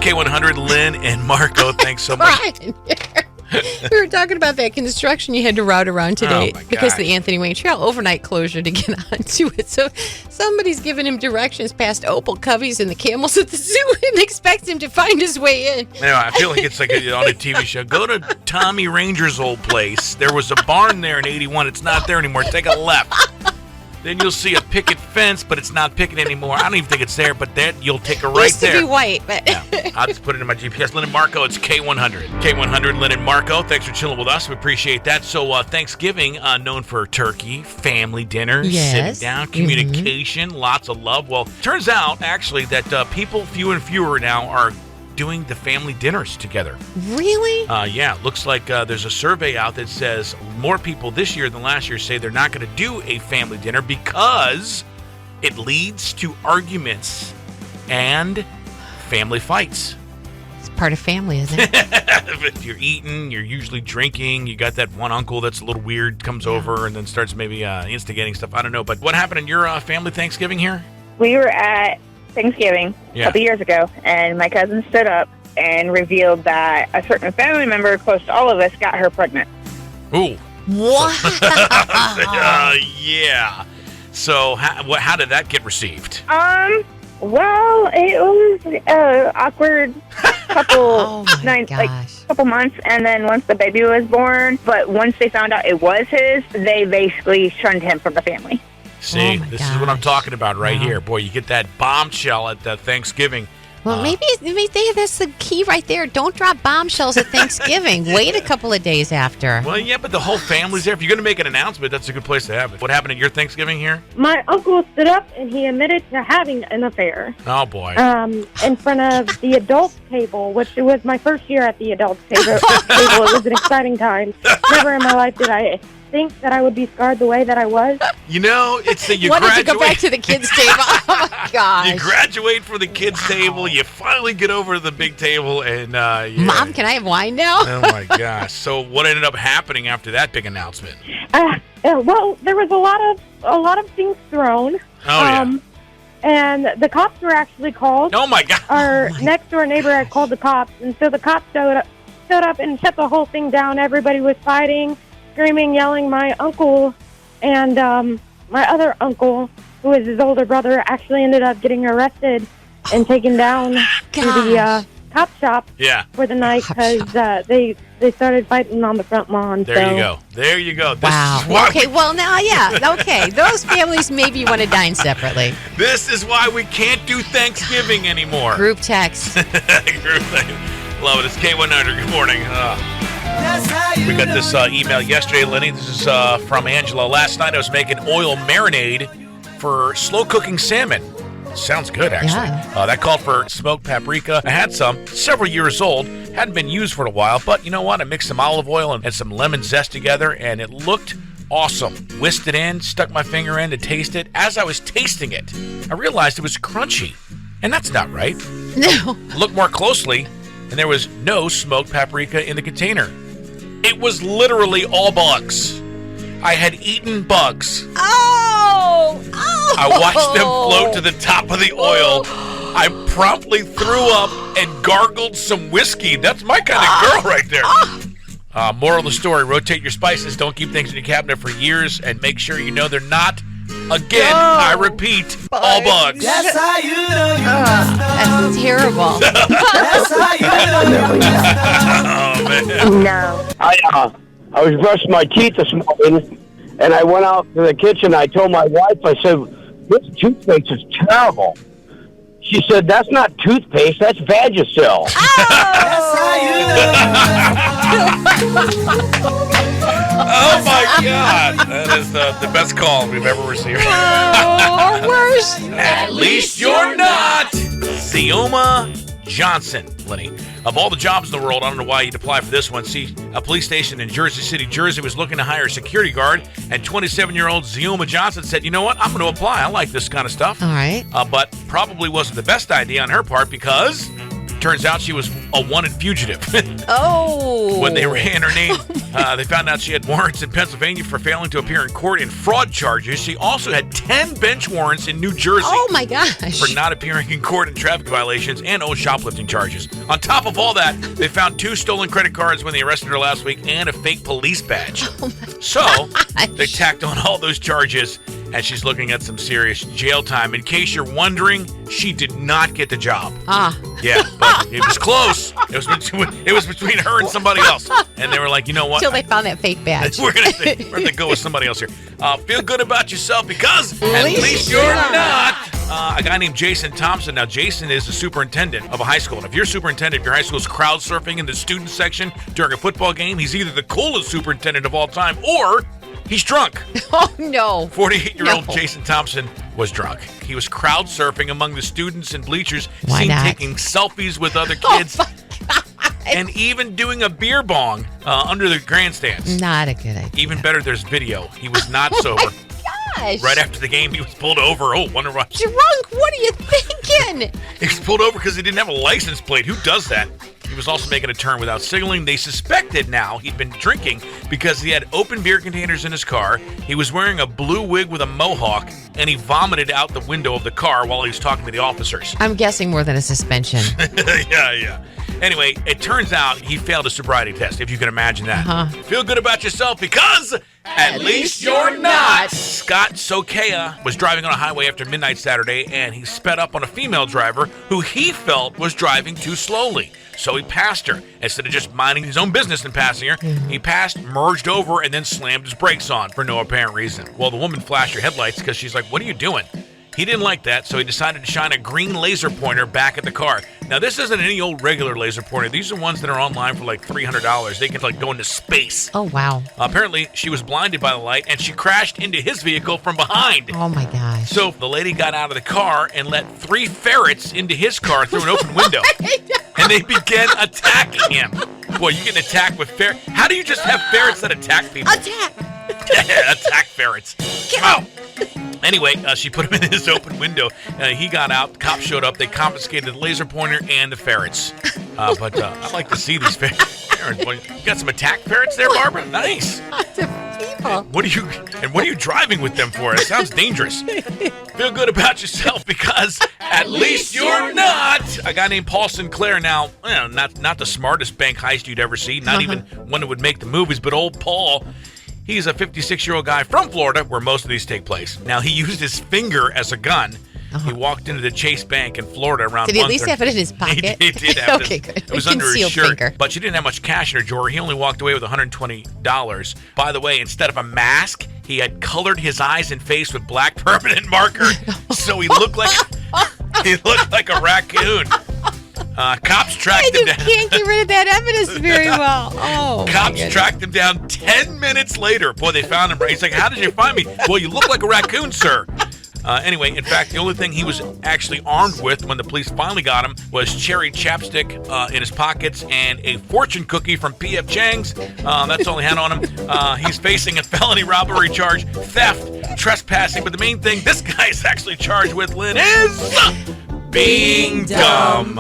K100, Lynn, and Marco. Thanks so much. We were talking about that construction you had to route around today because of gosh. the Anthony Wayne Trail overnight closure to get onto it. So somebody's giving him directions past Opal Covey's and the camels at the zoo and expects him to find his way in. I feel like it's like on a TV show. Go to Tommy Ranger's old place. There was a barn there in 81. It's not there anymore. Take a left. Then you'll see a picket fence, but it's not picket anymore. I don't even think it's there, but then you'll take a right Used to there. be white, but Yeah, I'll just put it in my GPS. Lynn and Marco, it's K100. K100, Lynn and Marco, thanks for chilling with us. We appreciate that. So Thanksgiving, known for turkey, family dinner, sitting down, communication, lots of love. Well, turns out, actually, that people, few and fewer now, are doing the family dinners together. Really? Yeah, looks like there's a survey out that says more people this year than last year say they're not going to do a family dinner because it leads to arguments and family fights. It's part of family, isn't it? If you're eating, you're usually drinking. You got that one uncle that's a little weird, comes over and then starts maybe instigating stuff. I don't know. But what happened in your family Thanksgiving here? We were at Thanksgiving a couple years ago, and my cousin stood up and revealed that a certain family member close to all of us got her pregnant. Ooh. Wow. Yeah. So how did that get received? Well, it was awkward couple couple months, and then once the baby was born, but once they found out it was his, they basically shunned him from the family. See, this is what I'm talking about right here. Boy, you get that bombshell at Thanksgiving. Well, maybe that's the key right there. Don't drop bombshells at Thanksgiving. Wait a couple of days after. Well, yeah, but the whole family's there. If you're going to make an announcement, that's a good place to have it. What happened at your Thanksgiving here? My uncle stood up and he admitted to having an affair. Oh, boy. In front of the adults table, which was my first year at the adults table. It was an exciting time. Never in my life did I think that I would be scarred the way that I was. You know, it's that you Wanted graduate. to go back to the kids' table. Oh, my gosh. You graduate from the kids' table. You finally get over to the big table, and Mom, can I have wine now? Oh my gosh! So what ended up happening after that big announcement? Well, there was a lot of things thrown. Oh yeah. And the cops were actually called. Oh my God! Our next door neighbor had called the cops, and so the cops showed up and shut the whole thing down. Everybody was fighting, screaming, yelling. My uncle and my other uncle, who was his older brother, actually ended up getting arrested and taken down to the cop shop for the night because they started fighting on the front lawn. There you go. This wow. Okay, well, now, okay. Those families maybe want to dine separately. This is why we can't do Thanksgiving anymore. Group text. Group text. Love it. It's K100. Good morning. We got this email yesterday, Lenny. This is from Angela. Last night I was making oil marinade for slow-cooking salmon. Sounds good, actually. Yeah. That called for smoked paprika. I had some, several years old, hadn't been used for a while, but you know what? I mixed some olive oil and some lemon zest together, and it looked awesome. Whisked it in, stuck my finger in to taste it. As I was tasting it, I realized it was crunchy, and that's not right. No. Looked more closely, and there was no smoked paprika in the container. It was literally all bugs. I had eaten bugs. Oh! I watched them float to the top of the oil. I promptly threw up and gargled some whiskey. That's my kind of girl right there. Moral of the story, rotate your spices. Don't keep things in your cabinet for years, and make sure you know they're not, again, I repeat, all bugs. That's how you know you That's terrible. That's how you know you Oh, man. No. I was brushing my teeth this morning, and I went out to the kitchen. I told my wife, I said, this toothpaste is terrible. She said, that's not toothpaste, that's Vagisil. That's how you Oh, my God. That is the best call we've ever received. Oh, worse. At least you're not. Zioma Johnson, Lenny. Of all the jobs in the world, I don't know why you'd apply for this one. See, a police station in Jersey City, Jersey was looking to hire a security guard, and 27-year-old Zioma Johnson said, you know what, I'm going to apply. I like this kind of stuff. All right. But probably wasn't the best idea on her part because Turns out she was a wanted fugitive. Oh. When they ran her name, they found out she had warrants in Pennsylvania for failing to appear in court in fraud charges. She also had 10 bench warrants in New Jersey. Oh, my gosh. For not appearing in court in traffic violations and shoplifting charges. On top of all that, they found 2 stolen credit cards when they arrested her last week and a fake police badge. Oh so they tacked on all those charges, and she's looking at some serious jail time. In case you're wondering, she did not get the job. Yeah, but it was close. It was between her and somebody else, and they were like, you know what? Until they found that fake badge. We're gonna go with somebody else here. Feel good about yourself because at least you're not. A guy named Jason Thompson. Now, Jason is the superintendent of a high school. And if you're superintendent, if your high school is crowd surfing in the student section during a football game, he's either the coolest superintendent of all time or he's drunk. Oh, no. 48-year-old Jason Thompson was drunk. He was crowd surfing among the students and bleachers, taking selfies with other kids, and even doing a beer bong under the grandstands. Not a good idea. Even better, there's video. He was not sober. Gosh. Right after the game, he was pulled over. Oh, wonder why. Drunk? What are you thinking? He was pulled over because he didn't have a license plate. Who does that? He was also making a turn without signaling. They suspected now he'd been drinking because he had open beer containers in his car. He was wearing a blue wig with a mohawk, and he vomited out the window of the car while he was talking to the officers. I'm guessing more than a suspension. Yeah. Anyway, it turns out he failed a sobriety test, if you can imagine that. Feel good about yourself because at least you're not. Scott Sokea was driving on a highway after midnight Saturday, and he sped up on a female driver who he felt was driving too slowly. So he passed her. Instead of just minding his own business and passing her, he passed, merged over, and then slammed his brakes on for no apparent reason. Well, the woman flashed her headlights because she's like, what are you doing? He didn't like that, so he decided to shine a green laser pointer back at the car. Now, this isn't any old regular laser pointer. These are ones that are online for like $300. They can like go into space. Oh, wow. Apparently, she was blinded by the light, and she crashed into his vehicle from behind. Oh, my gosh. So the lady got out of the car and let 3 ferrets into his car through an open window. And they began attacking him. Boy, you getting attacked with ferrets. How do you just have ferrets that attack people? Attack ferrets. Get out. Anyway, she put him in his open window. He got out. Cops showed up. They confiscated the laser pointer and the ferrets. But I'd like to see these ferrets. Boy, you got some attack ferrets there, Barbara? Nice. People. What are you driving with them for? It sounds dangerous. Feel good about yourself because at least you're not. A guy named Paul Sinclair. Now, not the smartest bank heist you'd ever see. Not even one that would make the movies, but old Paul. He's a 56-year-old guy from Florida, where most of these take place. Now, he used his finger as a gun. He walked into the Chase Bank in Florida around. Did he at least have it in his pocket? He did have okay, it. good. It was under his shirt. Finger. But she didn't have much cash in her drawer. He only walked away with $120. By the way, instead of a mask, he had colored his eyes and face with black permanent marker, so he looked like a raccoon. Cops tracked him down. You can't get rid of that evidence very well. Oh, Cops tracked him down 10 minutes later. Boy, they found him. He's like, how did you find me? Well, you look like a raccoon, sir. Anyway, in fact, the only thing he was actually armed with when the police finally got him was cherry chapstick in his pockets and a fortune cookie from P.F. Chang's. That's all he had on him. He's facing a felony robbery charge, theft, trespassing. But the main thing this guy is actually charged with, Lynn, is being dumb.